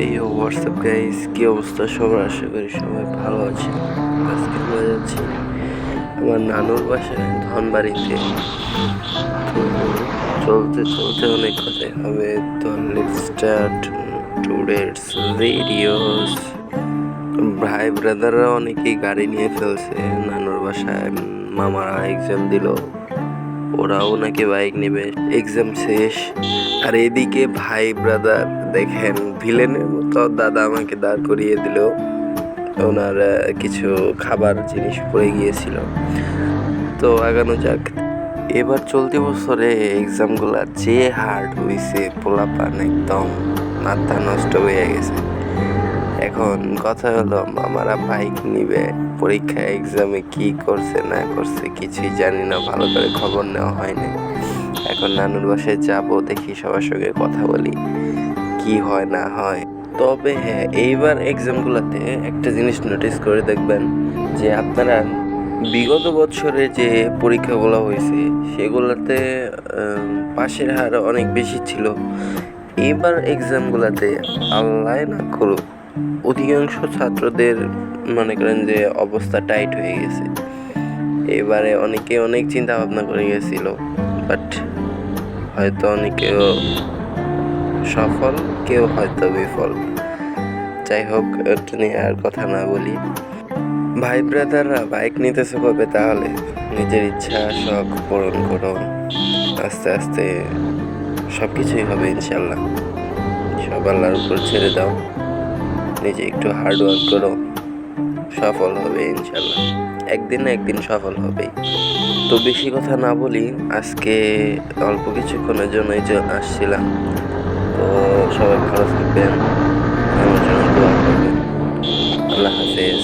এই WhatsApp guys, কি অবস্থা সবার? আশা করি সবাই ভালো আছে। আজকে আমরা যাচ্ছি আমার নানুর বাসায় ধনবাড়িতে। তো চলতে চলতে অনেক কথাই হবে। তো লেটস স্টার্ট টুডেস ভিডিওস। ভাই ব্রাদাররা অনেকেই গাড়ি নিয়ে ফেলছে নানুর বাসায়। মামারা এক্সাম দিল, ওরাও নাকি বাইক নেবে, এক্সাম শেষ। আর এদিকে ভাই ব্রাদার দেখেন ভিলেনের মতো দাদা আমাকে দাঁড় করিয়ে দিল। ওনার কিছু খাবার জিনিস পড়ে গিয়েছিল। তো আগানো যাক। এবার চলতি বছরে এক্সামগুলা যে হার্ড হয়েছে, পোলাপান একদম মাথা নষ্ট হয়ে গেছে। এখন কথা হলো, মামারা বাইক নিবে, পরীক্ষা এক্সামে কি করছে না করছে কিছুই জানি না, ভালো করে খবর নেওয়া হয়নি। এখন নানুর বাসায় যাবো, দেখি সবার সঙ্গে কথা বলি কি হয় না হয়। তবে হ্যাঁ, এইবার এক্সামগুলোতে একটা জিনিস নোটিস করে দেখবেন যে আপনারা বিগত বছরে যে পরীক্ষাগুলো হয়েছে সেগুলোতে পাশের হার অনেক বেশি ছিল। এইবার এক্সামগুলোতে আল্লাহ না করুক, অধিকাংশ ছাত্রদের মনে করেন যে অবস্থা টাইট হয়ে গেছে। এবারে অনেকে অনেক চিন্তা ভাবনা করে গেছিল, বাট হয়তো অনেকেও সফল, কেউ হয়তো বিফল। যাই হোক, এটা নিয়ে আর কথা না বলি। ভাই ব্রাদাররা বাইক নিতেছে কবে? তাহলে নিজের ইচ্ছা শখ পূরণ করো, আস্তে আস্তে সব কিছুই হবে ইনশাল্লাহ। সব আল্লাহর উপর ছেড়ে দাও, নিজে একটু হার্ড ওয়ার্ক করো, সফল হবে ইনশাল্লাহ। একদিন না একদিন সফল হবেই। তো বেশি কথা না বলি, আজকে অল্প কিছুক্ষণের জন্যই যে আসছিলাম। তো সবাই ভালো থাকবেন, আমার জন্য দোয়া করবেন। আল্লাহ হাফেজ।